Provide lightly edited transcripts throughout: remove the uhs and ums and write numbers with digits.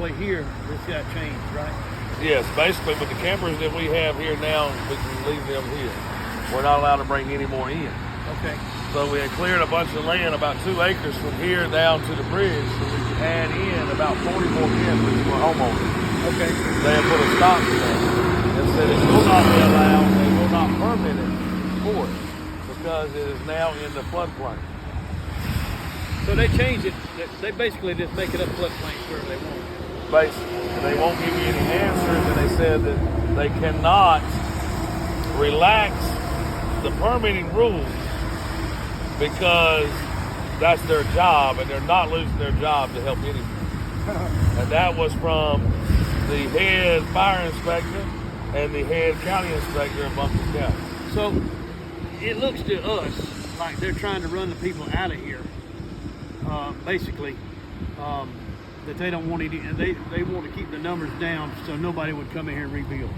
Here, this got changed, right? Yes, basically with the campers that we have here now, we can leave them here. We're not allowed to bring any more in. Okay. So we had cleared a bunch of land, about 2 acres from here down to the bridge, so we could add in about 40 more campers for homeowners. Okay. They have put a stop to that and said it will not be allowed, they will not permit it for it because it is now in the floodplain. So they changed it. They basically just make it up floodplains wherever they want. Basically, and they won't give you any answers, and they said that they cannot relax the permitting rules because that's their job, and they're not losing their job to help anyone. And that was from the head fire inspector and the head county inspector in Buncombe County. So it looks to us like they're trying to run the people out of here. Basically, that they don't want any, and they want to keep the numbers down so nobody would come in here and rebuild.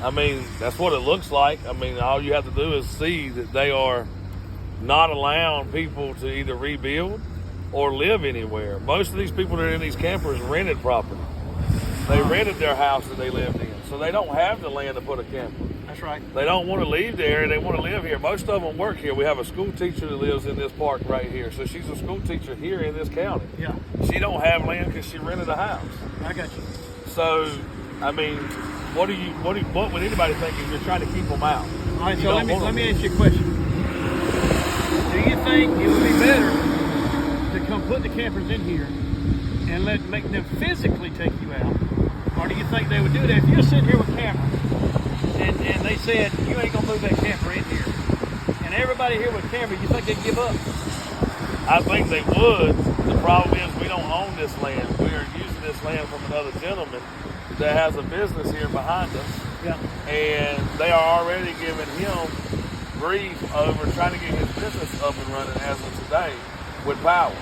I mean, that's what it looks like. I mean, all you have to do is see that they are not allowing people to either rebuild or live anywhere. Most of these people that are in these campers rented property. They rented their house that they lived in, so they don't have the land to put a camper. That's right. They don't want to leave there, and they want to live here. Most of them work here. We have a school teacher that lives in this park right here, so she's a school teacher here in this county. Yeah. She don't have land because she rented a house. I got you. So, I mean, what would anybody think if you're trying to keep them out? All right, so let me ask you a question. Do you think it would be better to come put the campers in here and make them physically take you out? Or do you think they would do that if you're sitting here with cameras and they said, you ain't gonna move that camper in here, and everybody here with cameras, you think they'd give up? I think they would. The problem is we don't own this land. We are using this land from another gentleman that has a business here behind us. Yeah. And they are already giving him grief over trying to get his business up and running as of today with power.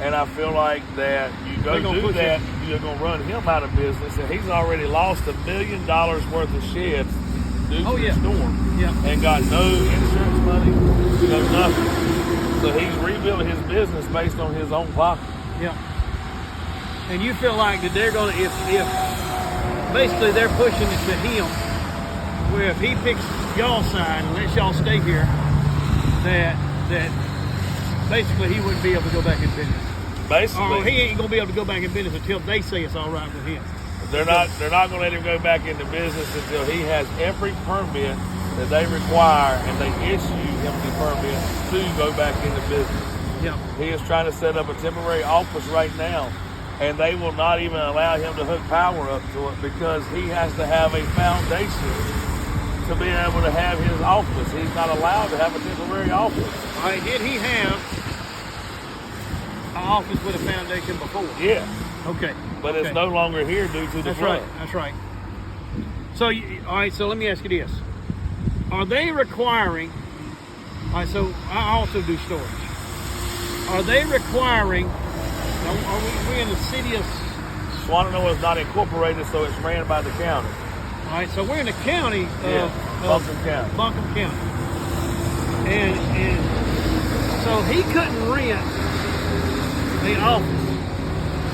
And I feel like that you go do that, you're going to run him out of business, and he's already lost $1 million worth of sheds due to the storm, and got no insurance money, no nothing. So he's rebuilding his business based on his own pocket. Yeah. And you feel like that they're going to, if basically they're pushing it to him, where if he picks y'all's side and lets y'all stay here, that basically he wouldn't be able to go back in business. Basically, or he ain't gonna be able to go back in business until they say it's all right with him. They're not gonna let him go back into business until he has every permit that they require, and they issue him the permit to go back into business. Yeah. He is trying to set up a temporary office right now, and they will not even allow him to hook power up to it because he has to have a foundation to be able to have his office. He's not allowed to have a temporary office. All right, did he have an office with a foundation before? Yeah. Okay. But it's no longer here due to the flood. That's right. So, all right, so let me ask you this. Are they requiring, all right, so I also do storage. Are they requiring, are we in the city of... Swannanoa is not incorporated, so it's ran by the county. All right, so we're in the county of Buncombe County. Buncombe County. And so he couldn't rent the office.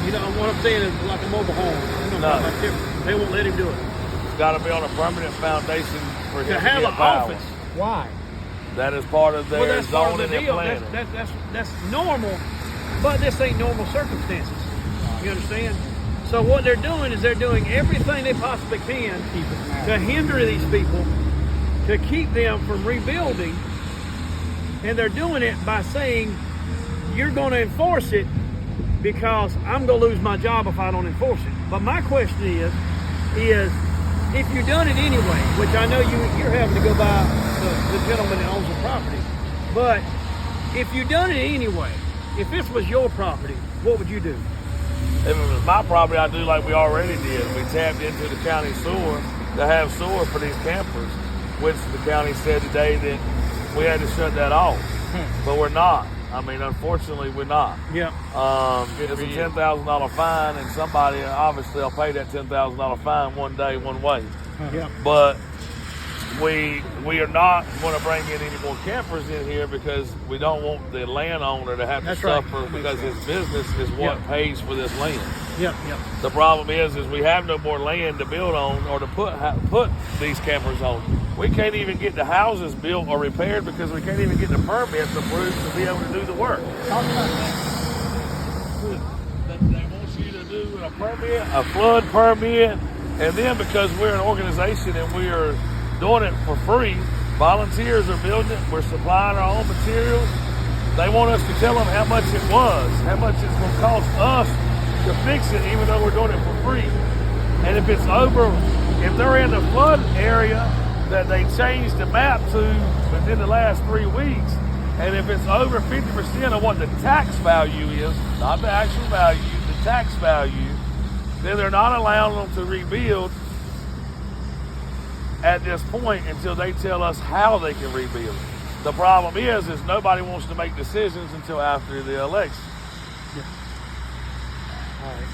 You know, what I'm saying is like a mobile home. No. They won't let him do it. It's got to be on a permanent foundation for him to have get an power. office. Why? That is part of their that's part of the zoning deal. and planning. That's normal, but this ain't normal circumstances. You understand? So what they're doing is they're doing everything they possibly can to hinder these people, to keep them from rebuilding, and they're doing it by saying, you're going to enforce it because I'm going to lose my job if I don't enforce it. But my question is if you've done it anyway, which I know you're having to go by the gentleman that owns the property, but if you've done it anyway, if this was your property, what would you do? If it was my property, I'd do like we already did. We tapped into the county sewer to have sewer for these campers, which the county said today that we had to shut that off. But we're not. I mean, unfortunately, we're not. Yeah. It's a $10,000 fine, and somebody obviously will pay that $10,000 fine one day, one way. Yeah. But we are not going to bring in any more campers in here because we don't want the landowner to have to suffer because his business is what pays for this land. Yep. The problem is we have no more land to build on or to put these cameras on. We can't even get the houses built or repaired because we can't even get the permits approved to be able to do the work. Talk about that. They want you to do a permit, a flood permit, and then because we're an organization and we are doing it for free, volunteers are building it, we're supplying our own materials. They want us to tell them how much it was, how much it's going to cost us to fix it, even though we're doing it for free. And if it's over, if they're in the flood area that they changed the map to within the last 3 weeks, and if it's over 50% of what the tax value is, not the actual value, the tax value, then they're not allowing them to rebuild at this point until they tell us how they can rebuild. The problem is nobody wants to make decisions until after the election. All right.